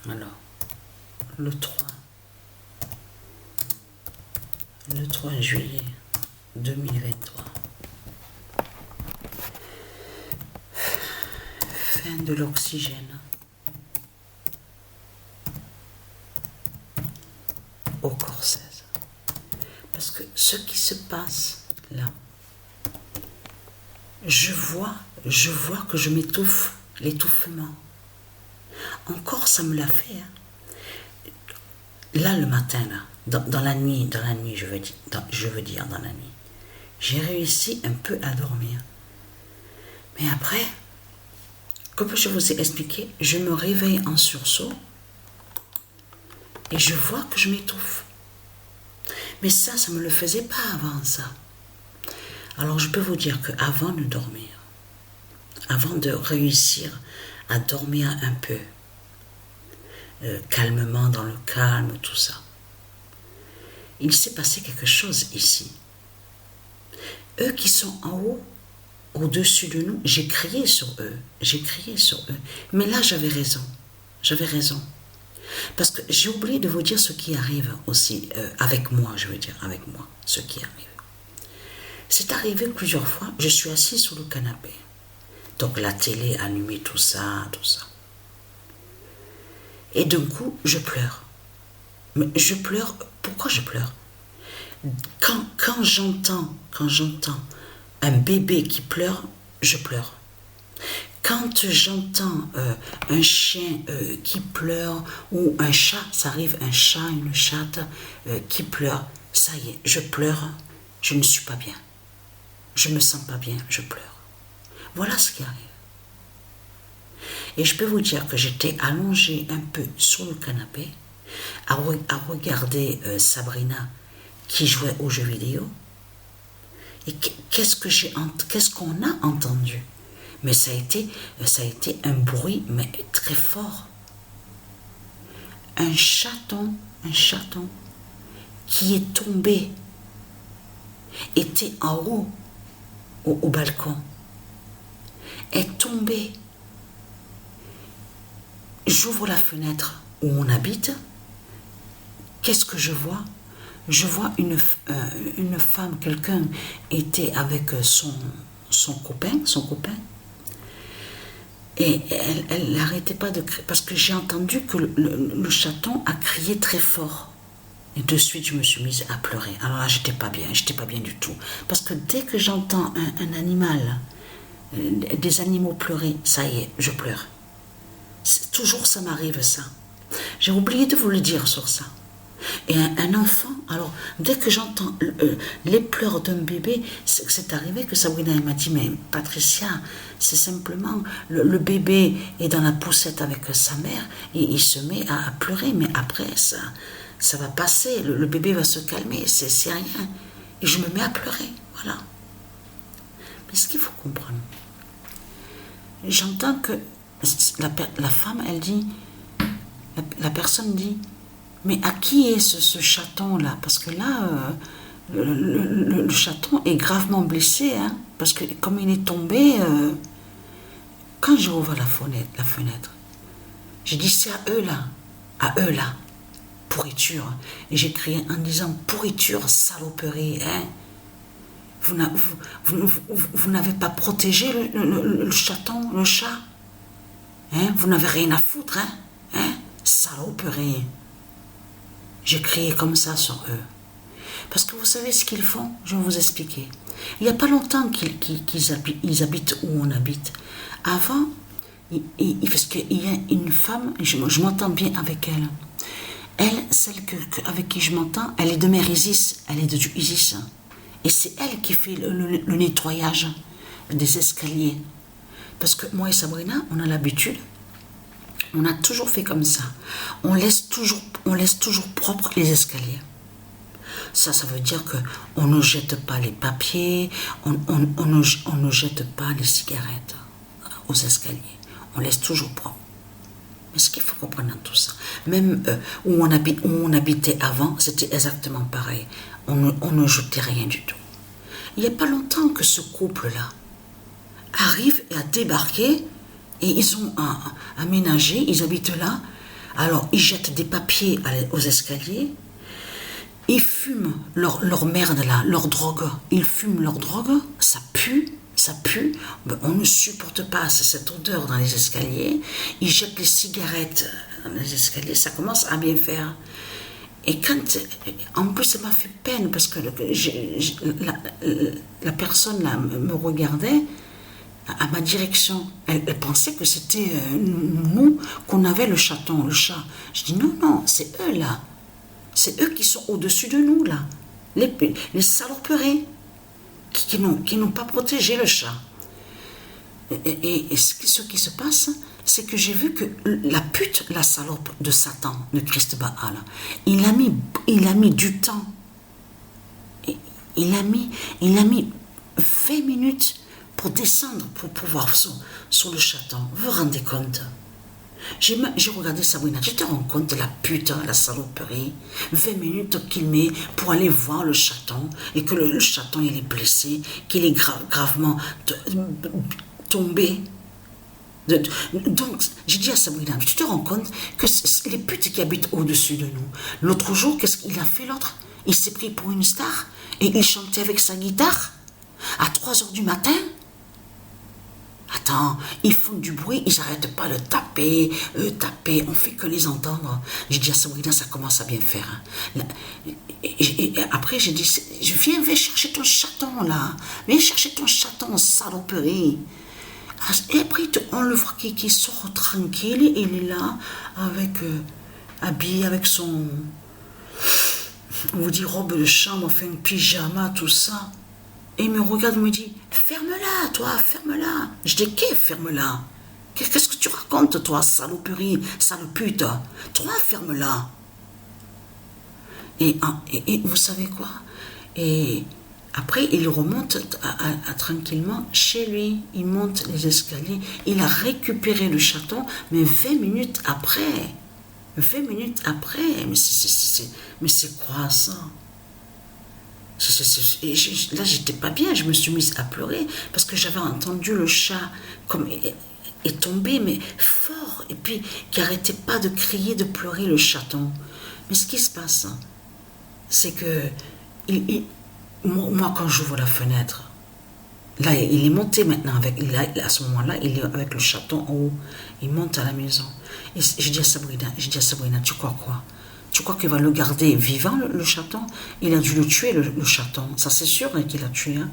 Alors, le 3 juillet 2023. Fin de l'oxygène au corps 16. Parce que ce qui se passe là, je vois que je m'étouffe, l'étouffement. Encore, ça me l'a fait. Hein. Là, le matin, là, dans la nuit, je veux dire dans la nuit, j'ai réussi un peu à dormir. Mais après, comme je vous ai expliqué, je me réveille en sursaut et je vois que je m'étouffe. Mais ça ne me le faisait pas avant ça. Alors, je peux vous dire qu'avant de dormir, avant de réussir à dormir un peu, calmement, dans le calme, tout ça, il s'est passé quelque chose ici. Eux qui sont en haut, au-dessus de nous, j'ai crié sur eux. Mais là, j'avais raison. Parce que j'ai oublié de vous dire ce qui arrive aussi, avec moi, ce qui arrive. C'est arrivé plusieurs fois, je suis assise sur le canapé. Donc la télé allumée, tout ça. Et d'un coup, je pleure. Mais je pleure, pourquoi je pleure? Quand j'entends un bébé qui pleure, je pleure. Quand j'entends un chien qui pleure, ou un chat, ça arrive, un chat, une chatte qui pleure, ça y est, je pleure, je ne suis pas bien. Je me sens pas bien, je pleure. Voilà ce qui arrive. Et je peux vous dire que j'étais allongée un peu sur le canapé, à regarder Sabrina qui jouait aux jeux vidéo. Et qu'est-ce qu'on a entendu? Mais ça a été un bruit, mais très fort. Un chaton qui est tombé, était en haut, au balcon, est tombé. J'ouvre la fenêtre où on habite. Qu'est-ce que je vois? Je vois une femme, quelqu'un était avec son copain, et elle n'arrêtait pas de crier, parce que j'ai entendu que le chaton a crié très fort. Et de suite, je me suis mise à pleurer. Alors là, j'étais pas bien du tout. Parce que dès que j'entends un animal, des animaux pleurer, ça y est, je pleure. Toujours ça m'arrive, ça. J'ai oublié de vous le dire sur ça. Et un enfant, alors dès que j'entends les pleurs d'un bébé, c'est arrivé que Sabrina m'a dit, mais Patricia, c'est simplement le bébé est dans la poussette avec sa mère et il se met à pleurer, mais après ça va passer, le bébé va se calmer, c'est rien. Et je me mets à pleurer, voilà. Mais ce qu'il faut comprendre, j'entends que la femme, elle dit, la personne dit, mais à qui est ce chaton-là? Parce que là, le chaton est gravement blessé, hein, parce que comme il est tombé, quand j'ai ouvert la fenêtre, j'ai dit, c'est à eux là, pourriture. Et j'ai crié en disant, pourriture, saloperie, hein. Vous n'avez pas protégé le chaton, le chat, hein? Vous n'avez rien à foutre, hein? Saloperie. J'ai crié comme ça sur eux. Parce que vous savez ce qu'ils font? Je vais vous expliquer. Il n'y a pas longtemps qu'ils habitent où on habite. Avant, parce qu'il y a une femme, je m'entends bien avec elle. Elle, celle avec qui je m'entends, elle est de Mère Isis, elle est de Isis. Et c'est elle qui fait le nettoyage des escaliers. Parce que moi et Sabrina, on a l'habitude, on a toujours fait comme ça. On laisse toujours propre les escaliers. Ça veut dire qu'on ne jette pas les papiers, on ne jette pas les cigarettes aux escaliers. On laisse toujours propre. Mais ce qu'il faut comprendre dans tout ça, même où on habitait avant, c'était exactement pareil. On ne jetait rien du tout. Il n'y a pas longtemps que ce couple-là arrive à débarquer et ils ont aménagé, ils habitent là. Alors, ils jettent des papiers aux escaliers. Ils fument leur merde là, leur drogue. Ils fument leur drogue, ça pue, ça pue. Ben, on ne supporte pas cette odeur dans les escaliers. Ils jettent les cigarettes dans les escaliers, ça commence à bien faire. Et quand, en plus, ça m'a fait peine parce que la personne là me regardait à ma direction. Elle pensait que c'était nous qu'on avait le chaton, le chat. Je dis non, non, c'est eux là. C'est eux qui sont au-dessus de nous, là. Les saloperies qui n'ont pas protégé le chat. Et ce qui se passe, c'est que j'ai vu que la pute, la salope de Satan, de Christ Baal, il a mis du temps. Il a mis 20 minutes pour descendre, pour pouvoir sur le chaton. Vous vous rendez compte? J'ai regardé Sabrina, tu te rends compte de la pute, la saloperie? 20 minutes qu'il met pour aller voir le chaton, et que le chaton il est blessé, qu'il est gravement tombé. Donc, j'ai dit à Sabrina, tu te rends compte que les putes qui habitent au-dessus de nous, l'autre jour, qu'est-ce qu'il a fait l'autre? Il s'est pris pour une star, et il chantait avec sa guitare, à 3 heures du matin. Attends, ils font du bruit, ils n'arrêtent pas de taper, on fait que les entendre. J'ai dit à Sabrina, ça commence à bien faire. Et après, j'ai dit, viens chercher ton chaton, là. Viens chercher ton chaton, saloperie. Et après, on le voit qui sort tranquille, il est là, habillé avec son, on vous dit robe de chambre, enfin, pyjama, tout ça. Et il me regarde et me dit, ferme-la, toi, ferme-la. Je dis, qu'est-ce ferme-la? Qu'est-ce que tu racontes, toi, saloperie, sale pute? Toi, ferme-la. Et vous savez quoi? Et après, il remonte tranquillement chez lui. Il monte les escaliers. Il a récupéré le chaton, mais 20 minutes après. 20 minutes après. Mais c'est quoi ça? Là, j'étais pas bien, je me suis mise à pleurer parce que j'avais entendu le chat comme est tombé, mais fort, et puis qui arrêtait pas de crier, de pleurer, le chaton. Mais ce qui se passe, c'est que moi, quand j'ouvre la fenêtre, là, il est monté maintenant à ce moment-là, il est avec le chaton en haut, il monte à la maison. Et je dis à Sabrina, tu crois quoi? Tu crois qu'il va le garder vivant, le chaton? Il a dû le tuer, le chaton. Ça, c'est sûr qu'il l'a tué. Hein?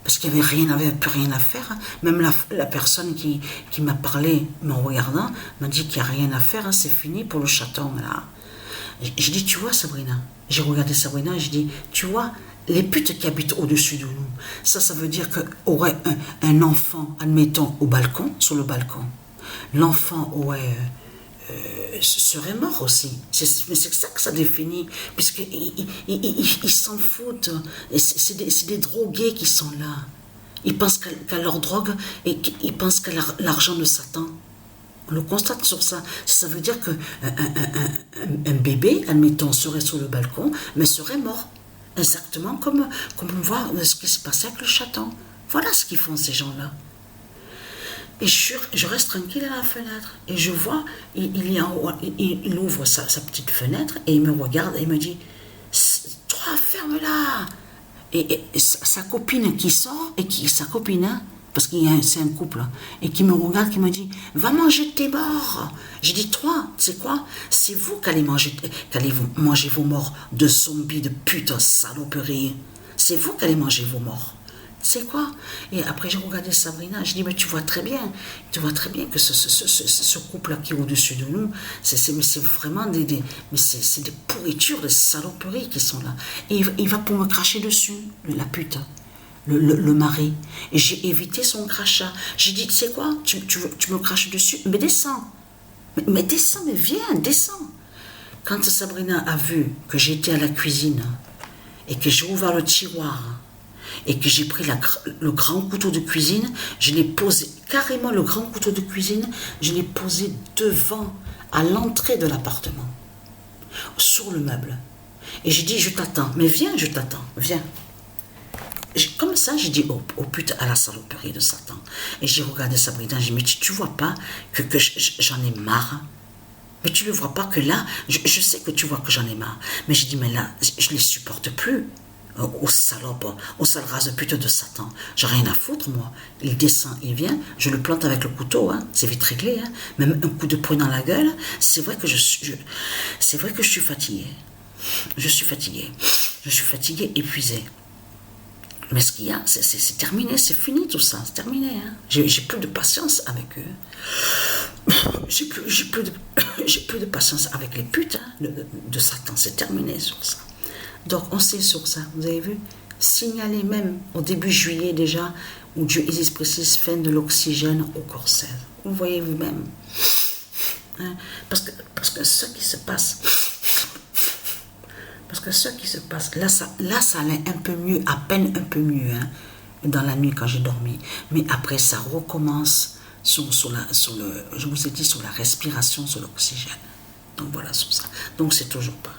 Parce qu'il n'y avait plus rien à faire. Hein? Même la personne qui m'a parlé, m'en regardant, m'a dit qu'il n'y a rien à faire. Hein? C'est fini pour le chaton. Là. J'ai dit, tu vois, Sabrina? J'ai regardé Sabrina et j'ai dit, tu vois, les putes qui habitent au-dessus de nous, ça veut dire qu'aurait un enfant, admettons, au balcon, sur le balcon. L'enfant aurait... serait mort aussi. Mais c'est ça que ça définit, puisqu'ils s'en foutent. C'est des drogués qui sont là. Ils pensent qu'à leur drogue et ils pensent qu'à l'argent de Satan. On le constate sur ça. Ça veut dire qu'un bébé, admettons, serait sur le balcon, mais serait mort. Exactement comme on voit ce qui se passait avec le chaton. Voilà ce qu'ils font, ces gens-là. Et je reste tranquille à la fenêtre. Et je vois, il ouvre sa petite fenêtre et il me regarde et il me dit, toi, ferme-la. Et sa copine qui sort, sa copine, hein, parce que c'est un couple, hein, et qui me regarde, qui me dit, va manger tes morts. J'ai dit, toi, c'est quoi? C'est vous qui allez manger vos morts de zombies, de putes, saloperies. C'est vous qui allez manger vos morts. C'est quoi? Et après, j'ai regardé Sabrina, je dis, mais tu vois très bien que ce couple-là qui est au-dessus de nous, c'est vraiment des pourritures, des saloperies qui sont là. Et il va pour me cracher dessus, la pute, le mari. Et j'ai évité son crachat. J'ai dit, tu sais quoi? Tu me craches dessus, mais descends. Mais descends, mais viens, descends. Quand Sabrina a vu que j'étais à la cuisine et que j'ai ouvert le tiroir, et que j'ai pris le grand couteau de cuisine, je l'ai posé, carrément le grand couteau de cuisine, je l'ai posé devant, à l'entrée de l'appartement, sur le meuble. Et j'ai dit, je t'attends, mais viens, je t'attends, viens. Comme ça, j'ai dit, oh putain, à la saloperie de Satan. Et j'ai regardé Sabrina, j'ai dit, mais tu vois pas que j'en ai marre? Mais tu ne vois pas que là, je sais que tu vois que j'en ai marre. Mais je dis, mais là, je ne les supporte plus. Aux salopes, aux sales races de pute de Satan. J'ai rien à foutre, moi. Il descend, il vient, je le plante avec le couteau, hein. C'est vite réglé. Hein. Même un coup de poing dans la gueule, c'est vrai que c'est vrai que je suis fatigué. Je suis fatigué. Je suis fatigué, épuisé. Mais ce qu'il y a, c'est terminé, c'est fini tout ça, c'est terminé. Hein. J'ai plus de patience avec eux. J'ai plus de patience avec les putes hein, de Satan, c'est terminé sur ça. Donc on sait sur ça, vous avez vu, signaler même au début juillet déjà, où Dieu Isis précise fin de l'oxygène au corset. Vous voyez vous-même. Hein, parce que ce qui se passe, là ça allait un peu mieux, à peine un peu mieux, hein, dans la nuit quand j'ai dormi. Mais après ça recommence je vous ai dit sur la respiration, sur l'oxygène. Donc voilà sur ça. Donc c'est toujours pas.